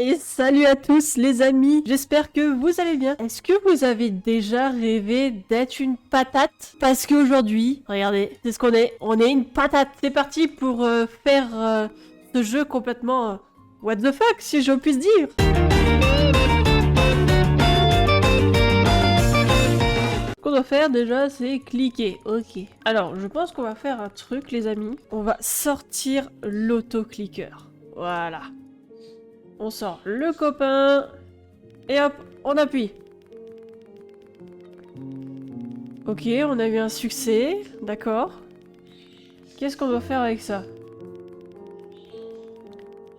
Et salut à tous les amis, j'espère que vous allez bien. Est-ce que vous avez déjà rêvé d'être une patate? Parce qu'aujourd'hui, regardez, c'est ce qu'on est, on est une patate. C'est parti pour faire ce jeu complètement what the fuck, si je puis dire. Ce qu'on doit faire déjà, c'est cliquer. Ok. Alors, je pense qu'on va faire un truc, les amis. On va sortir l'autocliqueur. Voilà. On sort le copain. Et hop, on appuie. Ok, on a eu un succès. D'accord. Qu'est-ce qu'on doit faire avec ça?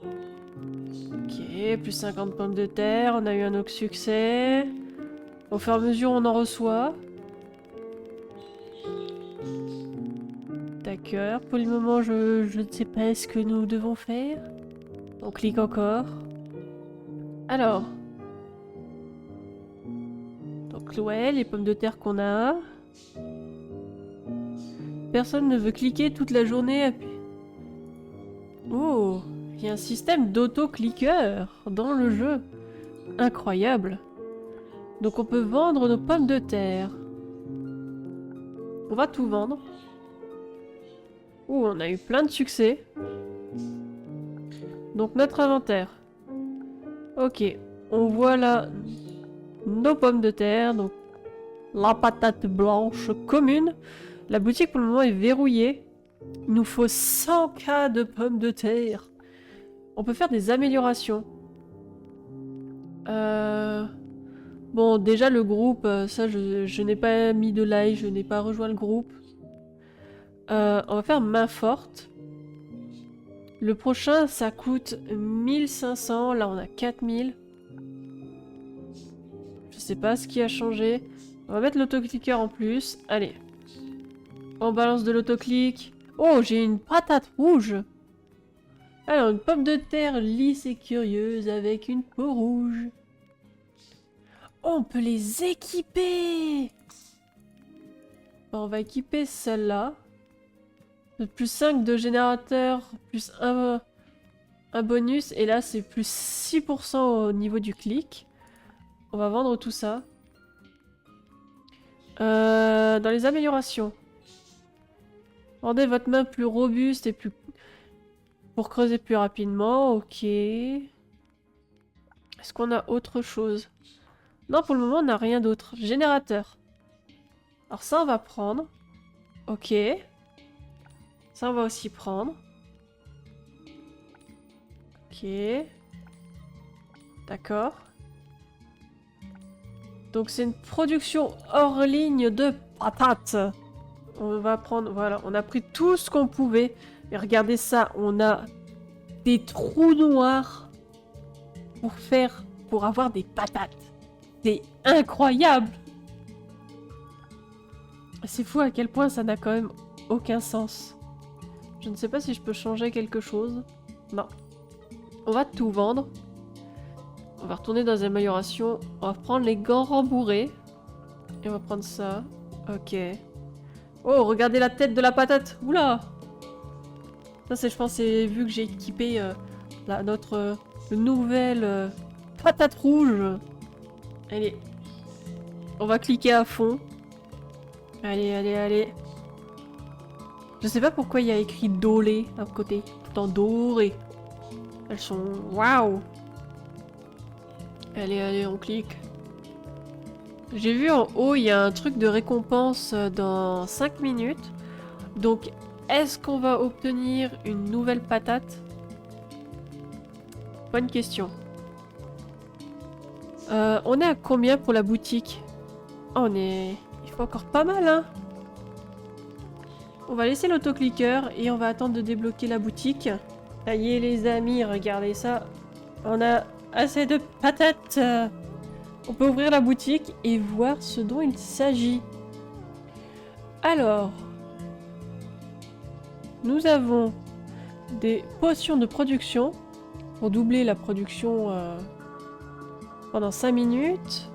Ok, plus 50 pommes de terre. On a eu un autre succès. Au fur et à mesure, on en reçoit. D'accord. Pour le moment, je ne sais pas ce que nous devons faire. On clique encore. Alors. Donc ouais, les pommes de terre qu'on a. Personne ne veut cliquer toute la journée. Oh, il y a un système d'auto-cliqueur dans le jeu. Incroyable. Donc on peut vendre nos pommes de terre. On va tout vendre. Oh, on a eu plein de succès. Donc notre inventaire. Ok, on voit là nos pommes de terre. Donc la patate blanche commune. La boutique pour le moment est verrouillée. Il nous faut 100K de pommes de terre. On peut faire des améliorations. Bon, déjà le groupe, ça je n'ai pas mis de like, je n'ai pas rejoint le groupe. On va faire main forte. Le prochain, ça coûte 1500. Là, on a 4000. Je sais pas ce qui a changé. On va mettre l'autocliqueur en plus. Allez. On balance de l'autoclic. Oh, j'ai une patate rouge. Alors, une pomme de terre lisse et curieuse avec une peau rouge. Oh, on peut les équiper. Bon, on va équiper celle-là. Plus 5 de générateur, plus un bonus. Et là, c'est plus 6% au niveau du clic. On va vendre tout ça. Dans les améliorations. Rendez votre main plus robuste et plus... pour creuser plus rapidement. Ok. Est-ce qu'on a autre chose? Non, pour le moment, on n'a rien d'autre. Générateur. Alors ça, on va prendre. Ok. Ça, on va aussi prendre. Ok. D'accord. Donc c'est une production hors ligne de patates. On va prendre... Voilà, on a pris tout ce qu'on pouvait. Et regardez ça, on a des trous noirs pour avoir des patates. C'est incroyable. C'est fou à quel point ça n'a quand même aucun sens. Je ne sais pas si je peux changer quelque chose. Non. On va tout vendre. On va retourner dans les améliorations. On va prendre les gants rembourrés. Et on va prendre ça. Ok. Oh, regardez la tête de la patate. Oula. Ça, c'est, je pense, c'est vu que j'ai équipé notre nouvelle patate rouge. Allez. On va cliquer à fond. Allez, allez, allez. Je sais pas pourquoi il y a écrit dolé à côté. Tout en doré. Elles sont... Waouh. Allez, allez, on clique. J'ai vu en haut, il y a un truc de récompense dans 5 minutes. Donc, est-ce qu'on va obtenir une nouvelle patate? Bonne question. On est à combien pour la boutique? Oh, on est... Il faut encore pas mal, hein. On va laisser l'autocliqueur et on va attendre de débloquer la boutique. Ça y est, les amis, regardez ça. On a assez de patates. On peut ouvrir la boutique et voir ce dont il s'agit. Alors, nous avons des potions de production pour doubler la production pendant 5 minutes.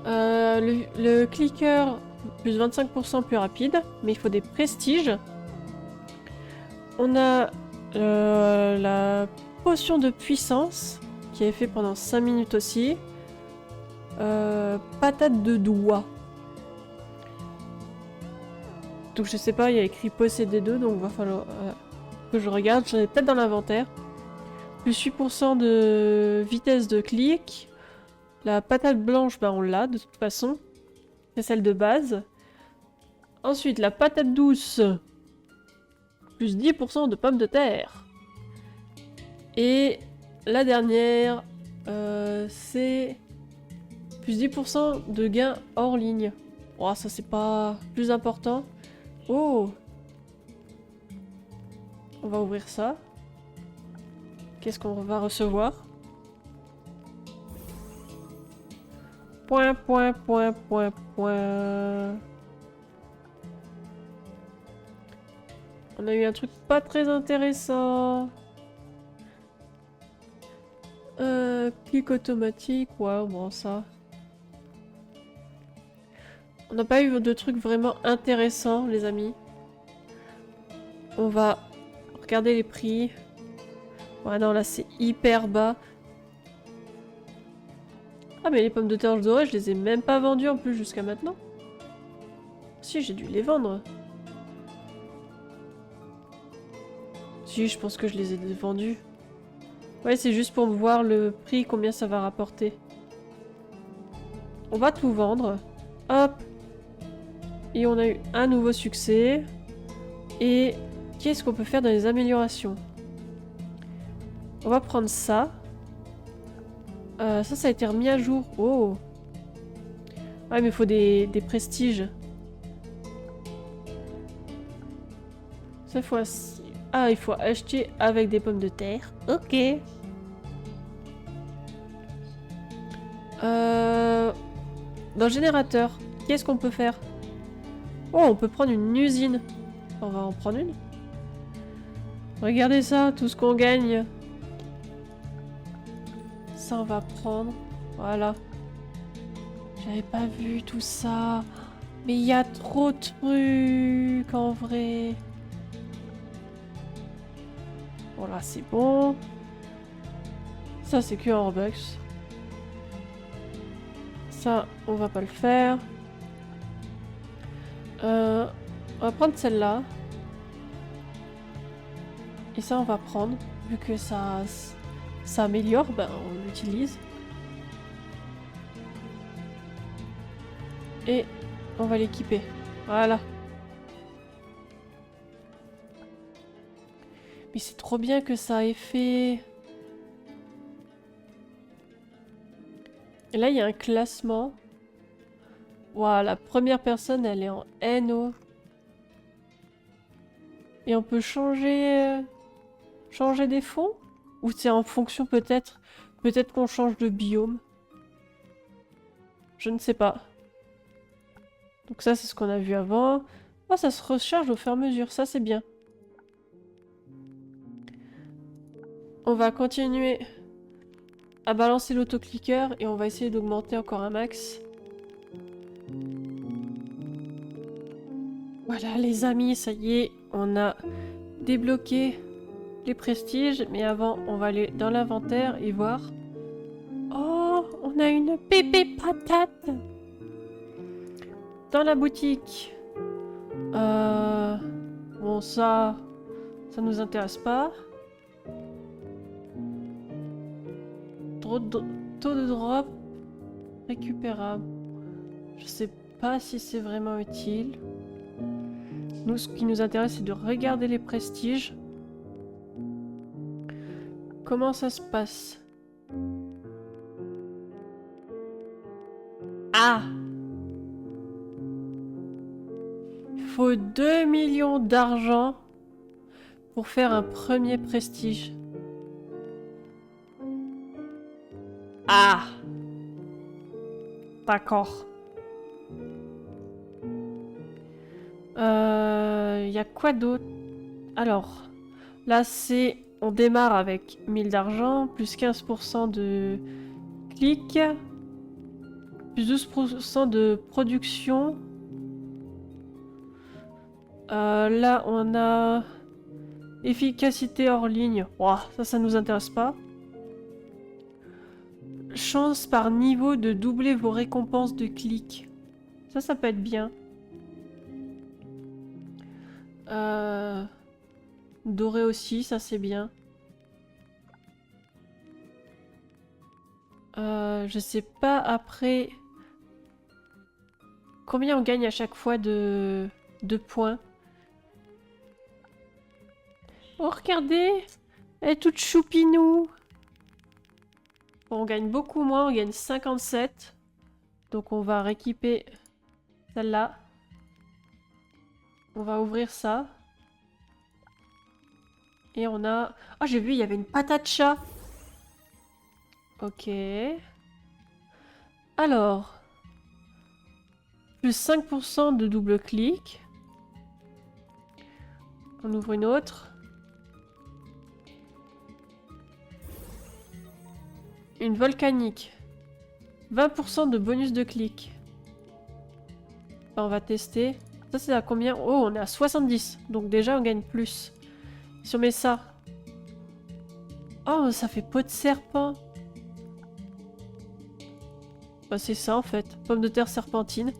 Le clicker plus 25% plus rapide, mais il faut des prestiges. On a la potion de puissance qui est fait pendant 5 minutes aussi. Patate de doigt. Donc je sais pas, il y a écrit posséder 2, donc va falloir que je regarde. J'en ai peut-être dans l'inventaire. Plus 8% de vitesse de clic. La patate blanche, bah on l'a de toute façon. C'est celle de base. Ensuite, la patate douce. Plus 10% de pommes de terre. Et la dernière, c'est plus 10% de gains hors ligne. Oh, ça c'est pas plus important. Oh! On va ouvrir ça. Qu'est-ce qu'on va recevoir? Point, point, point, point, point. On a eu un truc pas très intéressant. Clic automatique, ouais, bon ça. On n'a pas eu de trucs vraiment intéressants, les amis. On va regarder les prix. Ouais, non, là c'est hyper bas. Ah, mais les pommes de terre dorées, je les ai même pas vendues en plus jusqu'à maintenant. Si, j'ai dû les vendre. Si, je pense que je les ai vendues. Ouais, c'est juste pour voir le prix, combien ça va rapporter. On va tout vendre. Hop. Et on a eu un nouveau succès. Et qu'est-ce qu'on peut faire dans les améliorations? On va prendre ça. Ça a été remis à jour. Oh. Ouais, mais il faut des prestiges. Ça, faut... Ah, il faut acheter avec des pommes de terre. Ok. Dans le générateur, qu'est-ce qu'on peut faire? Oh, on peut prendre une usine. On va en prendre une. Regardez ça, tout ce qu'on gagne. Ça, on va prendre. Voilà. J'avais pas vu tout ça. Mais il y a trop de trucs, en vrai. Voilà, c'est bon. Ça, c'est que en Robux. Ça, on va pas le faire. On va prendre celle-là. Et ça, on va prendre. Vu que ça améliore, ben, on l'utilise. Et on va l'équiper. Voilà. Mais c'est trop bien que ça ait fait... Et là, il y a un classement. Waouh, la première personne, elle est en NO. Et on peut changer... changer des fonds? Ou c'est en fonction peut-être... Peut-être qu'on change de biome. Je ne sais pas. Donc ça, c'est ce qu'on a vu avant. Oh, ça se recharge au fur et à mesure. Ça, c'est bien. On va continuer à balancer l'autoclicker et on va essayer d'augmenter encore un max. Voilà les amis, ça y est, on a débloqué les prestiges. Mais avant, on va aller dans l'inventaire et voir. Oh, on a une bébé patate dans la boutique. Bon, ça nous intéresse pas. Taux de drop récupérable. Je sais pas si c'est vraiment utile. Nous, ce qui nous intéresse, c'est de regarder les prestiges. Comment ça se passe? Ah! Il faut 2 millions d'argent pour faire un premier prestige. Ah! D'accord. Y a quoi d'autre? Alors, là c'est... On démarre avec 1000 d'argent, plus 15% de clic, plus 12% de production. Là on a Efficacité hors ligne. Ouah, ça nous intéresse pas. Chance par niveau de doubler vos récompenses de clics. Ça peut être bien. Doré aussi, ça c'est bien. Je sais pas après... Combien on gagne à chaque fois de points? Oh, regardez! Elle est toute choupinou! Bon, on gagne beaucoup moins, on gagne 57. Donc on va rééquiper celle-là. On va ouvrir ça. Et on a... Oh, j'ai vu, il y avait une patate chat! Ok. Alors... Plus 5% de double clic. On ouvre une autre. Une volcanique. 20% de bonus de clic. On va tester. Ça c'est à combien? Oh, on est à 70. Donc déjà on gagne plus. Si on met ça. Oh, ça fait peau de serpent. Bah c'est ça en fait. Pomme de terre serpentine.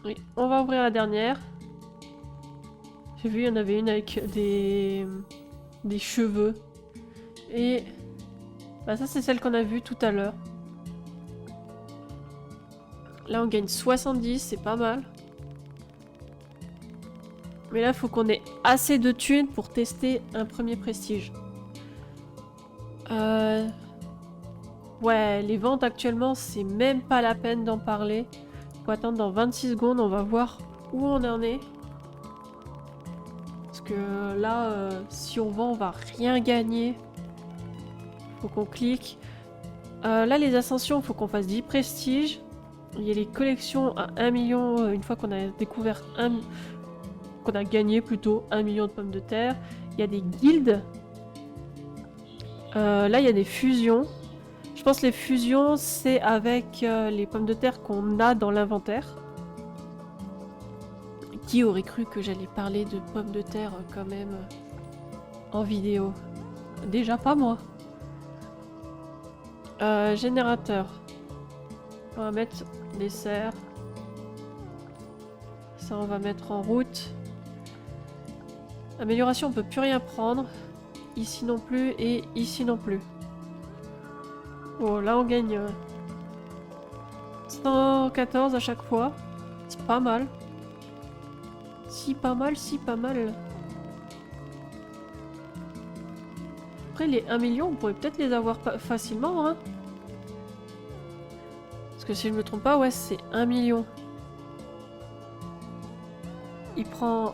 Oui, on va ouvrir la dernière. J'ai vu, il y en avait une avec des cheveux. Et... Bah ça c'est celle qu'on a vue tout à l'heure. Là on gagne 70, c'est pas mal. Mais là faut qu'on ait assez de thunes pour tester un premier prestige. Ouais, les ventes actuellement c'est même pas la peine d'en parler. Faut attendre dans 26 secondes, on va voir où on en est. Parce que là, si on vend, on va rien gagner. Faut qu'on clique. Là, les ascensions, faut qu'on fasse 10 prestiges. Il y a les collections à 1 million, une fois qu'on a découvert qu'on a gagné plutôt 1 million de pommes de terre. Il y a des guildes. Là, il y a des fusions. Je pense que les fusions, c'est avec les pommes de terre qu'on a dans l'inventaire. Qui aurait cru que j'allais parler de pommes de terre quand même en vidéo? Déjà pas moi. Générateur. On va mettre des serres. Ça, on va mettre en route. Amélioration, on peut plus rien prendre. Ici non plus et ici non plus. Bon, là on gagne 114 à chaque fois. C'est pas mal. Si pas mal, si pas mal. Après les 1 million, on pourrait peut-être les avoir facilement, hein. Parce que si je me trompe pas, ouais, c'est 1 million. Il prend...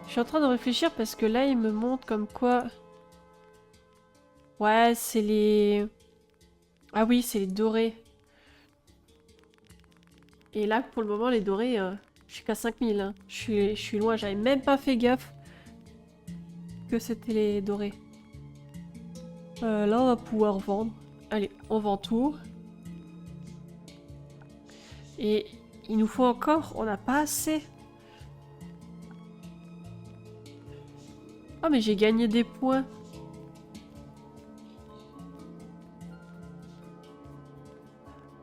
Je suis en train de réfléchir parce que là, il me montre comme quoi... Ouais, c'est les... Ah oui, c'est les dorés. Et là, pour le moment, les dorés, je suis qu'à 5000. Hein. Je suis loin, j'avais même pas fait gaffe que c'était les dorés. Là, on va pouvoir vendre. Allez, on vend tout. Et il nous faut encore, on n'a pas assez. Ah, mais j'ai gagné des points.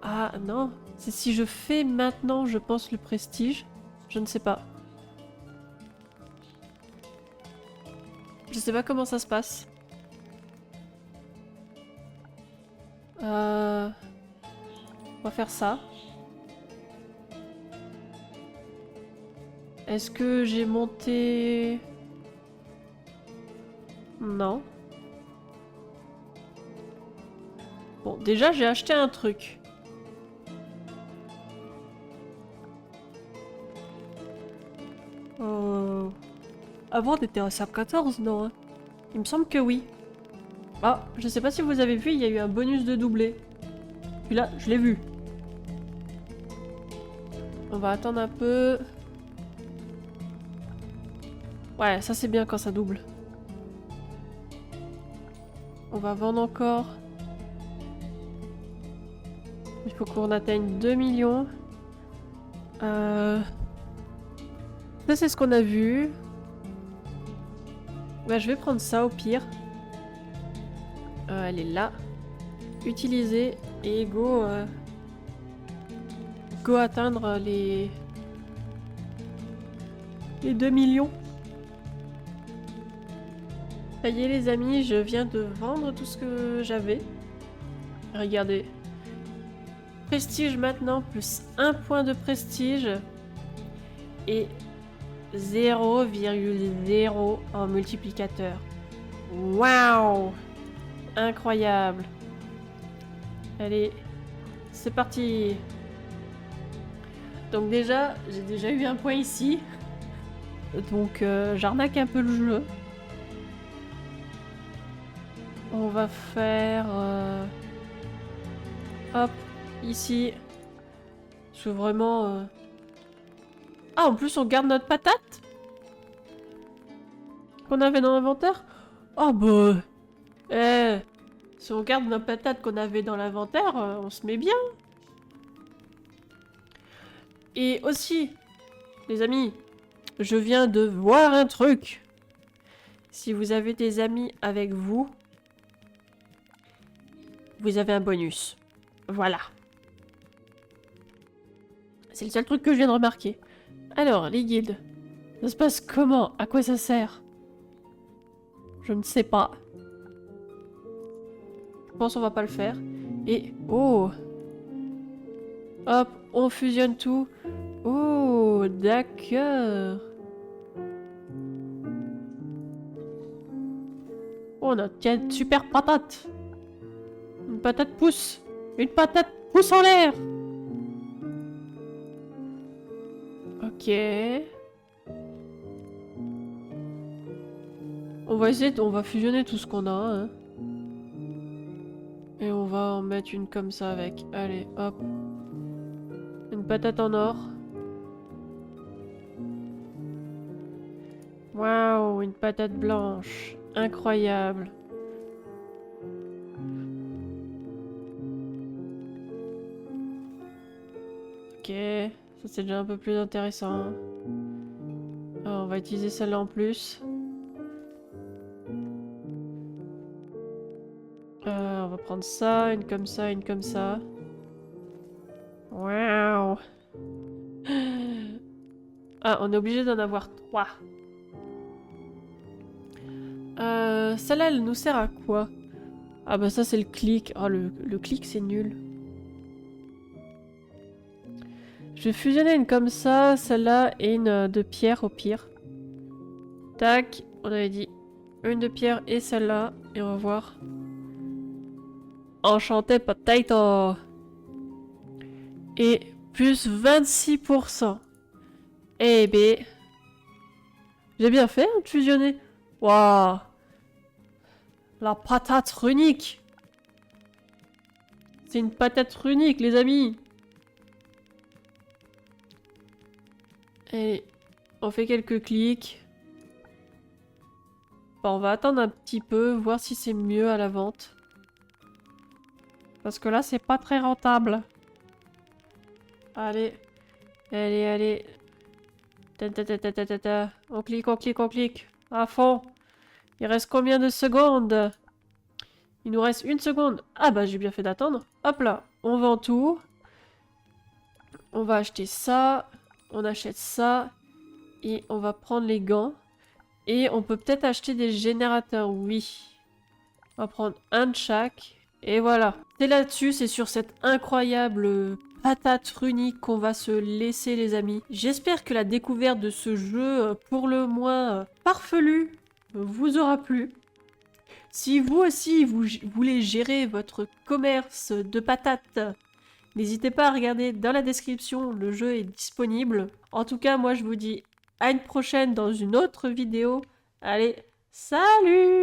Ah non, c'est si je fais maintenant, je pense, le prestige. Je ne sais pas. Je sais pas comment ça se passe. On va faire ça. Est-ce que j'ai monté... Non. Bon, déjà, j'ai acheté un truc. Avant, on était à 114, non hein. Il me semble que oui. Ah, je sais pas si vous avez vu, il y a eu un bonus de doublé. Puis là, je l'ai vu. On va attendre un peu. Ouais, ça c'est bien quand ça double. On va vendre encore. Il faut qu'on atteigne 2 millions. Ça, c'est ce qu'on a vu. Bah, je vais prendre ça au pire. Elle est là. Utiliser et go... Go atteindre les 2 millions. Ça y est les amis, je viens de vendre tout ce que j'avais. Regardez. Prestige maintenant, plus 1 point de prestige. Et 0,0 en multiplicateur. Waouh! Incroyable. Allez, c'est parti. Donc déjà, j'ai déjà eu un point ici. Donc j'arnaque un peu le jeu. On va faire... hop, ici. Je veux vraiment... Ah, en plus on garde notre patate qu'on avait dans l'inventaire. Oh bah... Eh, si on garde notre patate qu'on avait dans l'inventaire, on se met bien. Et aussi, les amis, je viens de voir un truc. Si vous avez des amis avec vous, vous avez un bonus. Voilà. C'est le seul truc que je viens de remarquer. Alors, les guildes. Ça se passe comment? À quoi ça sert? Je ne sais pas. Je pense qu'on va pas le faire. Et... Oh! Hop, on fusionne tout. Oh, d'accord. Oh, on a une super patate. Une patate pousse. Une patate pousse en l'air. Ok. On va essayer, on va fusionner tout ce qu'on a. Hein. Et on va en mettre une comme ça avec. Allez, hop. Une patate en or. Waouh, une patate blanche. Incroyable. Ok, ça c'est déjà un peu plus intéressant. Alors, on va utiliser celle-là en plus. On va prendre ça, une comme ça, une comme ça. Waouh. Ah, on est obligé d'en avoir 3. Celle-là, elle nous sert à quoi? Ah bah ça c'est le clic. Oh, le clic c'est nul. Je vais fusionner une comme ça, celle-là, et une de pierre au pire. Tac, on avait dit une de pierre et celle-là, et on va voir. Enchanté potato. Et plus 26%. Eh ben... J'ai bien fait de fusionner. Waouh. La patate runique. C'est une patate runique, les amis. Et on fait quelques clics. Bon, on va attendre un petit peu, voir si c'est mieux à la vente. Parce que là, c'est pas très rentable. Allez. Allez, allez. Ta, ta, ta, ta, ta, ta, ta. On clique, on clique, on clique. À fond. Il reste combien de secondes? Il nous reste 1 seconde. Ah bah j'ai bien fait d'attendre. Hop là, on vend tout. On va acheter ça. On achète ça. Et on va prendre les gants. Et on peut peut-être acheter des générateurs, oui. On va prendre un de chaque. Et voilà. C'est là-dessus, c'est sur cette incroyable patate runique qu'on va se laisser les amis. J'espère que la découverte de ce jeu, pour le moins farfelu, vous aura plu. Si vous aussi vous voulez gérer votre commerce de patates, n'hésitez pas à regarder dans la description, le jeu est disponible. En tout cas, moi je vous dis à une prochaine dans une autre vidéo. Allez, salut!